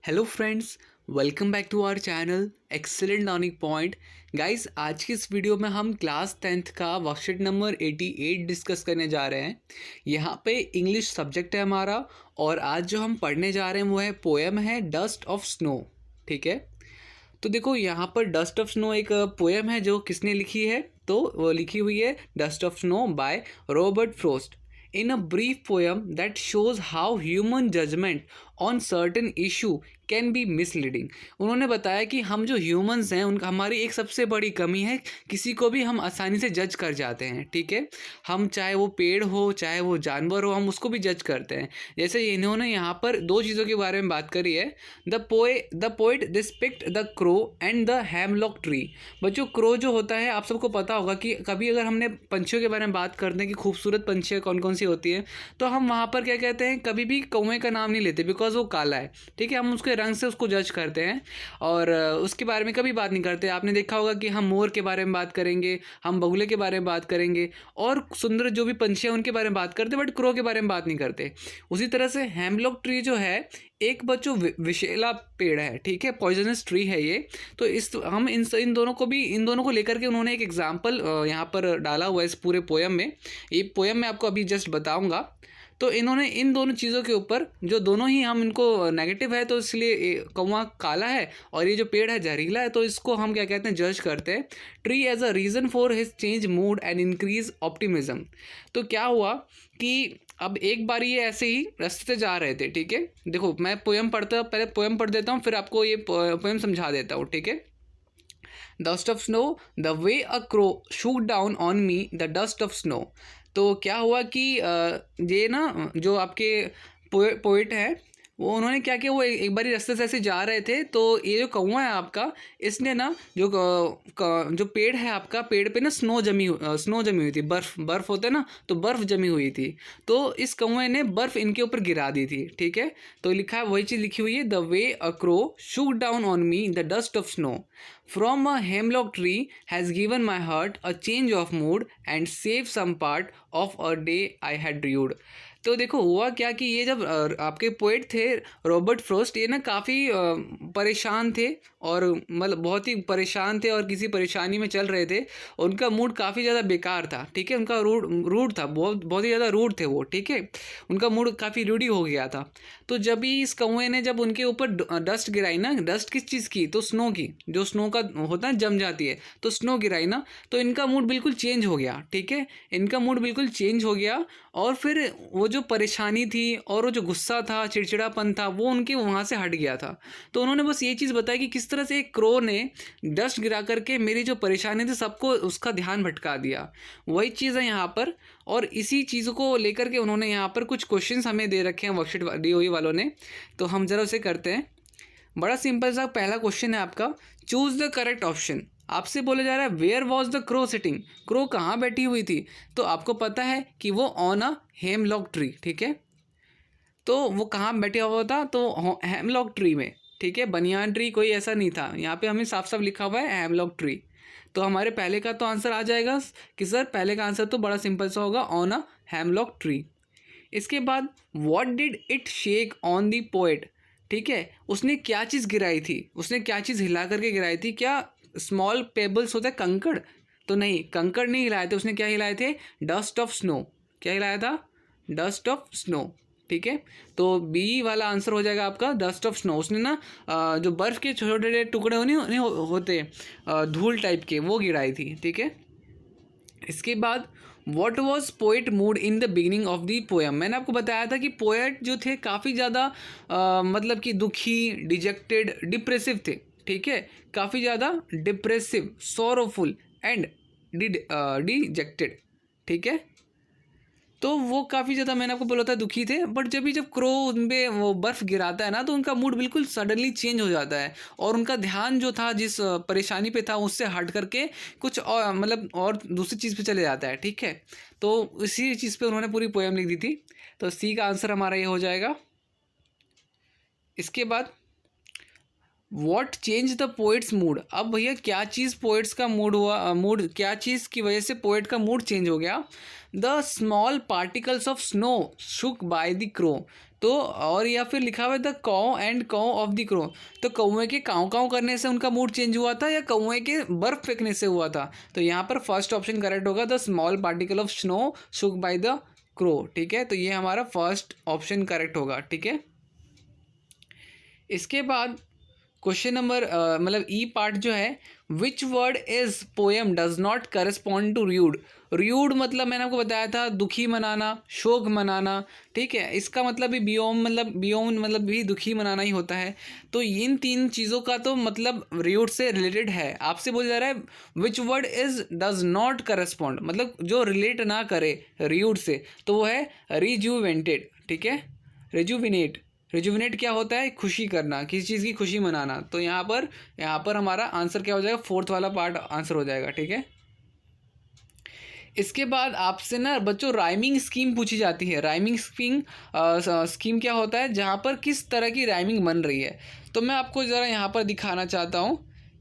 Hello friends, welcome back to our channel excellent learning point. Guys, आज की इस video में हम क्लास 10th का वर्कशीट नंबर 88 डिस्कस करने जा रहे हैं। यहाँ पे इंग्लिश सब्जेक्ट है हमारा और आज जो हम पढ़ने जा रहे हैं वो है पोएम है डस्ट ऑफ स्नो। ठीक है, तो देखो यहाँ पर डस्ट ऑफ स्नो एक पोएम है जो किसने लिखी है, तो वो लिखी हुई है dust of snow by Robert Frost. In a brief poem that shows how human judgment on certain issue can be misleading। उन्होंने बताया कि हम जो ह्यूमंस हैं उनका हमारी एक सबसे बड़ी कमी है, किसी को भी हम आसानी से जज कर जाते हैं। ठीक है, हम चाहे वो पेड़ हो चाहे वो जानवर हो, हम उसको भी जज करते हैं। जैसे इन्होंने यहाँ पर दो चीज़ों के बारे में बात करी है। The poet depicts the crow and the hemlock tree. बच्चों, क्रो जो होता है आप सबको पता होगा कि कभी अगर हमने पंछियों के बारे में बात करते हैं कि खूबसूरत पंछियाँ कौन कौन सी होती है, तो हम वहाँ पर क्या कहते हैं, कभी भी कौवे का नाम नहीं लेते बिकॉज वो काला है। ठीक है, हम उसके रंग से उसको जज करते हैं और उसके बारे में कभी बात नहीं करते। आपने देखा होगा कि हम मोर के बारे में बात करेंगे, हम बगुले के बारे में बात करेंगे और सुंदर जो भी पंछी हैं उनके बारे में बात करते, बट क्रो के बारे में बात नहीं करते। उसी तरह से हेमलॉक ट्री जो है एक बच्चों विषैला पेड़ है। ठीक है, पॉइजनस ट्री है ये। तो हम इन दोनों को लेकर के उन्होंने एक एग्जाम्पल यहाँ पर डाला हुआ है इस पूरे पोएम में। ये पोएम मैं आपको अभी जस्ट बताऊंगा। तो इन्होंने इन दोनों चीज़ों के ऊपर, जो दोनों ही हम इनको नेगेटिव है तो इसलिए कौवा काला है और ये जो पेड़ है जहरीला है, तो इसको हम क्या कहते हैं, जज करते हैं। Tree as a reason for his change mood and increase optimism. तो क्या हुआ कि अब एक बार ये ऐसे ही रास्ते से जा रहे थे। ठीक है, देखो मैं पहले पोएम पढ़ देता हूँ, फिर आपको ये पोएम समझा देता हूँ। ठीक है, dust of snow, the way a crow shoot down on me the dust of snow. तो क्या हुआ कि ये ना जो आपके पोइट है वो उन्होंने क्या किया, वो एक बारी रास्ते से ऐसे जा रहे थे, तो ये जो कौवा है आपका, इसने ना जो पेड़ है आपका, पेड़ पे ना स्नो जमी हुई थी। बर्फ़ होता है ना, तो बर्फ़ जमी हुई थी। तो इस कौवे ने बर्फ़ इनके ऊपर गिरा दी थी। ठीक है, तो लिखा है, वही चीज़ लिखी हुई है, the way a crow shoot down on me the dust of snow from a hemlock tree has given my heart a change of mood and save some part of a day I had dude. तो देखो हुआ क्या कि ये जब आपके poet थे Robert Frost, ये ना काफ़ी परेशान थे और मतलब बहुत ही परेशान थे और किसी परेशानी में चल रहे थे। उनका मूड काफ़ी ज़्यादा बेकार था। ठीक है, उनका रूड था, बहुत ही ज़्यादा रूड थे वो। ठीक है, उनका मूड काफ़ी रूडी हो गया था। तो जब ही इस कौवे ने जब उनके ऊपर डस्ट गिराई ना, डस्ट किस चीज़ की, तो स्नो की, जो स्नो का होता है जम जाती है, तो स्नो गिराई ना, तो इनका मूड बिल्कुल चेंज हो गया। ठीक है, इनका मूड बिल्कुल चेंज हो गया और फिर वो जो परेशानी थी और वो जो गुस्सा था, चिड़चिड़ापन था, वो उनके वहाँ से हट गया था। तो उन्होंने बस ये चीज़ बताई कि किस तरह से एक क्रो ने डस्ट गिरा करके मेरी जो परेशानी थी सबको उसका ध्यान भटका दिया। वही चीज़ है यहाँ पर, और इसी चीज़ को लेकर के उन्होंने यहाँ पर कुछ क्वेश्चंस हमें दे रखे हैं वर्कशीट DOE वालों ने। तो हम ज़रा उसे करते हैं। बड़ा सिंपल सा पहला क्वेश्चन है आपका, चूज़ द करेक्ट ऑप्शन। आपसे बोला जा रहा है where was the crow sitting, crow कहाँ बैठी हुई थी। तो आपको पता है कि वो ऑन अ हेमलॉक ट्री। ठीक है, तो वो कहाँ बैठा हुआ था, तो हेमलॉक ट्री में। ठीक है, बनियान ट्री कोई ऐसा नहीं था, यहाँ पे हमें साफ साफ लिखा हुआ है हेमलॉक ट्री। तो हमारे पहले का तो आंसर आ जाएगा कि सर पहले का आंसर तो बड़ा सिंपल सा होगा, ऑन अ हेमलॉक ट्री। इसके बाद what did it shake on the poet. ठीक है, उसने क्या चीज़ गिराई थी, उसने क्या चीज़ हिला करके गिराई थी। क्या स्मॉल पेबल्स होते हैं, कंकड़? तो नहीं, कंकड़ नहीं हिलाए थे, उसने क्या हिलाए थे, डस्ट ऑफ स्नो। क्या हिलाया था, डस्ट ऑफ स्नो। ठीक है, तो बी वाला आंसर हो जाएगा आपका डस्ट ऑफ स्नो। उसने ना जो बर्फ़ के छोटे छोटे टुकड़े नहीं होते, धूल टाइप के, वो गिराई थी। ठीक है, इसके बाद what was poet mood in the beginning of the poem. मैंने आपको बताया था कि पोएट जो थे काफ़ी ज़्यादा मतलब कि दुखी, डिजेक्टेड, डिप्रेसिव थे। ठीक है, काफ़ी ज़्यादा डिप्रेसिव, सोरोफुल एंड डिजेक्टेड। ठीक है, तो वो काफ़ी ज़्यादा, मैंने आपको बोला था, दुखी थे। बट जब क्रो उन पे वो बर्फ़ गिराता है ना, तो उनका मूड बिल्कुल सडनली चेंज हो जाता है और उनका ध्यान जो था जिस परेशानी पे था उससे हट करके कुछ और मतलब और दूसरी चीज़ पे चले जाता है। ठीक है, तो इसी चीज़ पे उन्होंने पूरी पोएम लिख दी थी। तो सी का आंसर हमारा ये हो जाएगा। इसके बाद what change the poets mood. अब भैया क्या चीज़ पोइट्स का मूड हुआ, मूड क्या चीज़ की वजह से पोइट का मूड चेंज हो गया। The small particles of snow shook by the crow. तो और या फिर लिखा हुआ है the cow and cow of the crow. तो कौवे के काउ काउ करने से उनका मूड चेंज हुआ था या कौवे के बर्फ फेंकने से हुआ था। तो यहाँ पर फर्स्ट ऑप्शन करेक्ट होगा, the small particle of snow shook by the crow. ठीक है, तो ये हमारा फर्स्ट ऑप्शन करेक्ट होगा। ठीक है, इसके बाद क्वेश्चन नंबर मतलब ई पार्ट जो है, which word is poem does not correspond to rued. Rued मतलब मैंने आपको बताया था दुखी मनाना, शोक मनाना। ठीक है, इसका मतलब भी बियोम मतलब भी दुखी मनाना ही होता है। तो इन तीन चीज़ों का तो मतलब र्यूड से रिलेटेड है। आपसे बोला जा रहा है which word is does not correspond, मतलब जो रिलेट ना करे र्यूड से, तो वो है रिजुवेंटेड। ठीक है, रिजुविनेट। रिजुविनेट क्या होता है, खुशी करना, किसी चीज़ की खुशी मनाना। तो यहाँ पर हमारा आंसर क्या हो जाएगा, फोर्थ वाला पार्ट आंसर हो जाएगा। ठीक है, इसके बाद आपसे ना बच्चों राइमिंग स्कीम पूछी जाती है। राइमिंग स्कीम क्या होता है, जहाँ पर किस तरह की राइमिंग बन रही है। तो मैं आपको ज़रा यहाँ पर दिखाना चाहता हूँ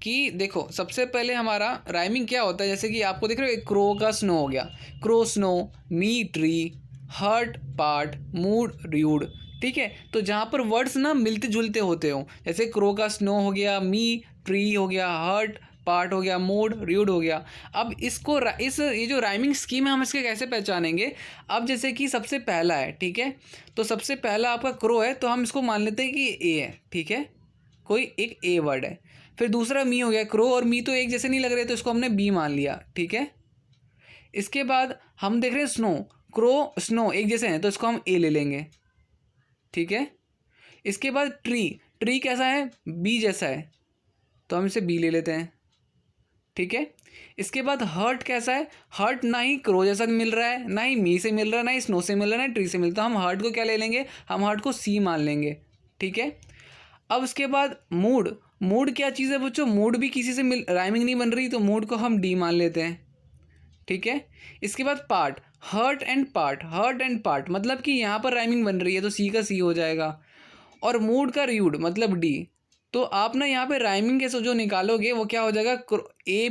कि देखो सबसे पहले हमारा राइमिंग क्या होता है। जैसे कि आपको देख रहे हो, क्रो का स्नो हो गया, crow snow, me tree, heart part, mood rued. ठीक है, तो जहाँ पर वर्ड्स ना मिलते जुलते होते हो, जैसे क्रो का स्नो हो गया, मी ट्री हो गया, हर्ट पार्ट हो गया, मूड र्यूड हो गया। अब इसको ये जो राइमिंग स्कीम है हम इसके कैसे पहचानेंगे। अब जैसे कि सबसे पहला है, ठीक है, तो सबसे पहला आपका क्रो है, तो हम इसको मान लेते हैं कि ए है। ठीक है, कोई एक ए वर्ड है। फिर दूसरा मी हो गया, क्रो और मी तो एक जैसे नहीं लग रहे, तो इसको हमने बी मान लिया। ठीक है, इसके बाद हम देख रहे हैं स्नो, क्रो स्नो एक जैसे हैं, तो इसको हम ए ले लेंगे। ठीक है, इसके बाद ट्री, ट्री कैसा है, बी जैसा है, तो हम इसे बी ले लेते हैं। ठीक है, इसके बाद हर्ट कैसा है, हर्ट ना ही क्रो जैसा मिल रहा है, ना ही मी से मिल रहा है, ना ही स्नो से मिल रहा है, ना ट्री से मिलता है। हम हर्ट को क्या ले लेंगे, हम हर्ट को सी मान लेंगे। ठीक है, अब उसके बाद मूड, मूड क्या चीज़ है बच्चों, मूड भी किसी से राइमिंग नहीं बन रही, तो मूड को हम डी मान लेते हैं। ठीक है, इसके बाद part, hurt and part, hurt and part मतलब कि यहाँ पर राइमिंग बन रही है, तो सी का सी हो जाएगा। और मूड का र्यूड मतलब डी। तो आप ना यहाँ पे राइमिंग के जो निकालोगे वो क्या हो जाएगा, ए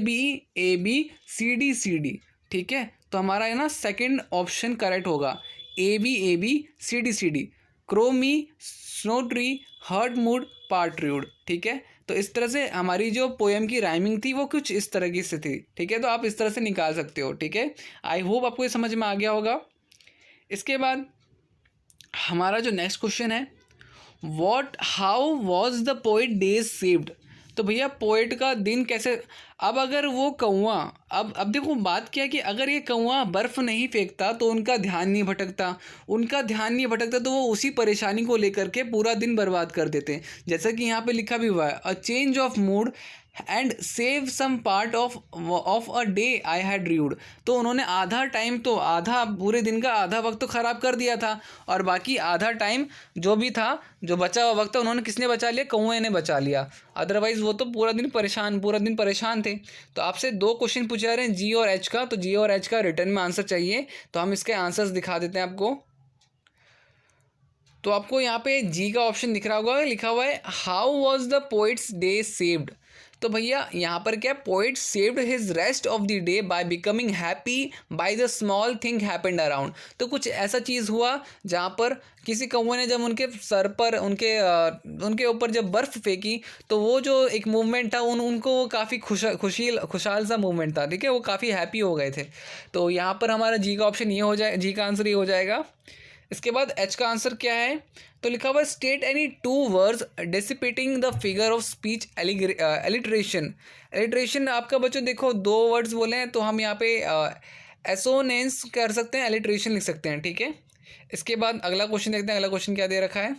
बी सी डी। ठीक है, तो हमारा है ना सेकंड ऑप्शन करेक्ट होगा, A B C D, crow me, snow tree, heart mood, part rued. ठीक है, तो इस तरह से हमारी जो पोएम की राइमिंग थी वो कुछ इस तरह की से थी। ठीक है, तो आप इस तरह से निकाल सकते हो। ठीक है, आई होप आपको ये समझ में आ गया होगा। इसके बाद हमारा जो नेक्स्ट क्वेश्चन है, how was the poet days saved. तो भैया पोइट का दिन कैसे, अब अगर वो कौवा, अब देखो बात क्या है कि अगर ये कौवा बर्फ़ नहीं फेंकता तो उनका ध्यान नहीं भटकता, तो वो उसी परेशानी को लेकर के पूरा दिन बर्बाद कर देते हैं। जैसा कि यहाँ पे लिखा भी हुआ है, a change of mood and save some part of a day I had rued. तो उन्होंने आधा टाइम, तो आधा पूरे दिन का आधा वक्त तो ख़राब कर दिया था, और बाकी आधा टाइम जो भी था, जो बचा हुआ वक्त, उन्होंने किसने बचा लिया, कौवे ने बचा लिया। अदरवाइज़ वो तो पूरा दिन परेशान थे। तो आपसे दो क्वेश्चन पूछे जा रहे हैं जी और एच का, तो जी और एच का रिटर्न में आंसर चाहिए, तो हम इसके आंसर्स दिखा देते हैं आपको। तो आपको यहाँ पे जी का ऑप्शन दिख रहा होगा, लिखा हुआ है how was the poets day saved. तो भैया यहाँ पर क्या, poet saved his rest of the day by becoming happy by the small thing happened around. तो कुछ ऐसा चीज़ हुआ जहाँ पर किसी कौवे ने जब उनके सर पर, उनके ऊपर जब बर्फ़ फेंकी, तो वो जो एक मूवमेंट था उनको वो काफ़ी खुशहाल सा मूवमेंट था। ठीक है, वो काफ़ी हैप्पी हो गए थे। तो यहाँ पर हमारा जी का ऑप्शन ये हो जाए, जी का आंसर ये हो जाएगा। इसके बाद एच का आंसर क्या है, तो लिखा हुआ state any two words dissipating the figure of speech alliteration आपका बच्चों देखो दो वर्ड्स बोले हैं, तो हम यहाँ पे एसोनेंस कर सकते हैं, एलिट्रेशन लिख सकते हैं। ठीक है, इसके बाद अगला क्वेश्चन देखते हैं, अगला क्वेश्चन क्या दे रखा है।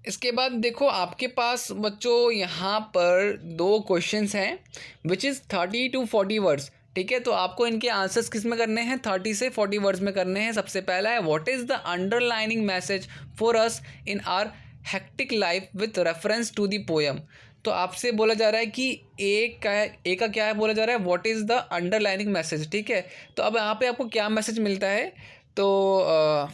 इसके बाद देखो आपके पास बच्चों यहाँ पर दो क्वेश्चंस हैं विच इज़ 30 to 40 वर्ड्स। ठीक है, तो आपको इनके आंसर्स किस में करने हैं, 30 से 40 वर्ड्स में करने हैं। सबसे पहला है what is the underlining message for us in our hectic life with reference to the poem. तो आपसे बोला जा रहा है कि ए का क्या है, बोला जा रहा है what is the underlining message. ठीक है, तो अब यहाँ पे आपको क्या मैसेज मिलता है, तो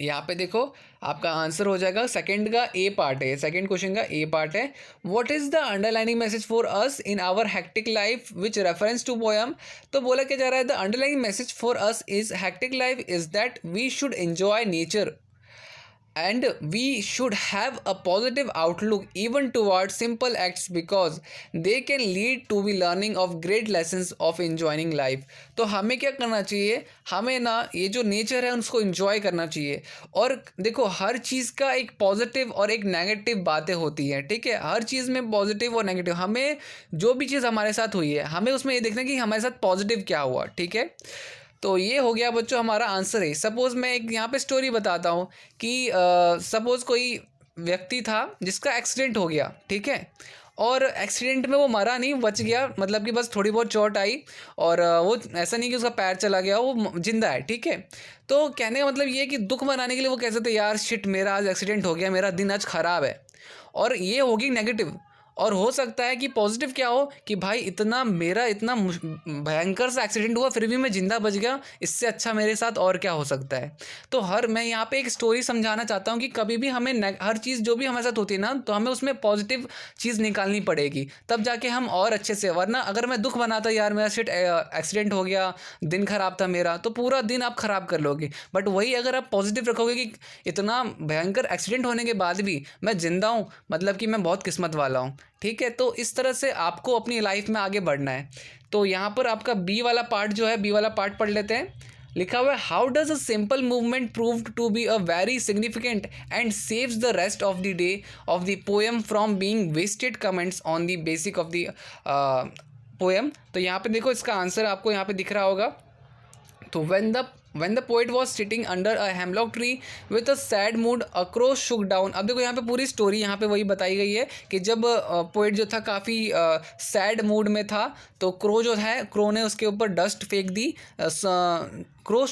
यहाँ पे देखो आपका आंसर हो जाएगा सेकंड का ए पार्ट है, सेकंड क्वेश्चन का ए पार्ट है। What is the underlining message for us in our hectic life which reference to poem. तो बोला क्या जा रहा है, the underlining message for us is hectic life is that we should enjoy nature and we should have a positive outlook even towards simple acts because they can lead to the learning of great lessons of enjoying life। तो हमें क्या करना चाहिए, हमें ना ये जो nature है उसको एंजॉय करना चाहिए। और देखो हर चीज़ का एक पॉजिटिव और एक नेगेटिव बातें होती हैं, ठीक है, हर चीज़ में पॉजिटिव और नेगेटिव। हमें जो भी चीज़ हमारे साथ हुई है हमें उसमें ये देखना कि हमारे साथ पॉजिटिव क्या हुआ, ठीक है। तो ये हो गया बच्चों हमारा आंसर है। सपोज़ मैं एक यहाँ पे स्टोरी बताता हूँ कि सपोज़ कोई व्यक्ति था जिसका एक्सीडेंट हो गया, ठीक है, और एक्सीडेंट में वो मरा नहीं, बच गया, मतलब कि बस थोड़ी बहुत चोट आई और वो ऐसा नहीं कि उसका पैर चला गया, वो जिंदा है, ठीक है। तो कहने का मतलब ये है कि दुख मनाने के लिए वो कह सकते यार शिट मेरा आज एक्सीडेंट हो गया, मेरा दिन आज ख़राब है, और ये होगी नेगेटिव। और हो सकता है कि पॉजिटिव क्या हो कि भाई इतना मेरा इतना भयंकर सा एक्सीडेंट हुआ फिर भी मैं ज़िंदा बच गया, इससे अच्छा मेरे साथ और क्या हो सकता है। तो मैं यहाँ पे एक स्टोरी समझाना चाहता हूँ कि कभी भी हमें हर चीज़ जो भी हमारे साथ होती है ना, तो हमें उसमें पॉजिटिव चीज़ निकालनी पड़ेगी, तब जाके हम और अच्छे से। वरना अगर मैं दुख बनाता यार मेरा शिट एक्सीडेंट हो गया, दिन ख़राब था मेरा, तो पूरा दिन आप ख़राब कर लोगे। बट वही अगर आप पॉजिटिव रखोगे कि इतना भयंकर एक्सीडेंट होने के बाद भी मैं ज़िंदा हूँ, मतलब कि मैं बहुत किस्मत वाला हूँ, ठीक है। तो इस तरह से आपको अपनी लाइफ में आगे बढ़ना है। तो यहाँ पर आपका बी वाला पार्ट जो है, बी वाला पार्ट पढ़ लेते हैं। लिखा हुआ है how does a simple movement prove to be a very significant and saves the rest of the day of the poem from being wasted comments on the basic of the poem. तो यहाँ पे देखो इसका answer आपको यहाँ पे दिख रहा होगा। तो when the poet was sitting under a hemlock tree with a sad mood a crow shook down। अब देखो यहाँ पे पूरी स्टोरी यहाँ पे वही बताई गई है कि जब पोइट जो था काफ़ी सैड मूड में था, तो क्रो जो है, क्रो ने उसके ऊपर डस्ट फेंक दी। Crow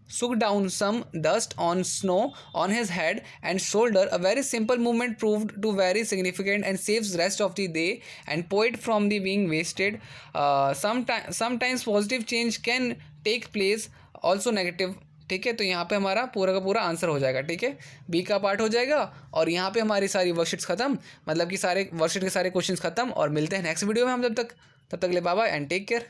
shook down some dust on snow on his head and shoulder। A very simple movement proved to very significant and saves rest of the day and poet from the being wasted। Sometimes positive change can take place also negative, ठीक है। तो यहाँ पे हमारा पूरा का पूरा answer हो जाएगा, ठीक है, बी का पार्ट हो जाएगा। और यहाँ पे हमारी सारी वर्कशीट्स ख़त्म, मतलब कि सारे वर्कशीट के सारे क्वेश्चंस ख़त्म। और मिलते हैं नेक्स्ट वीडियो में हम, तब तक ले bye bye and take care.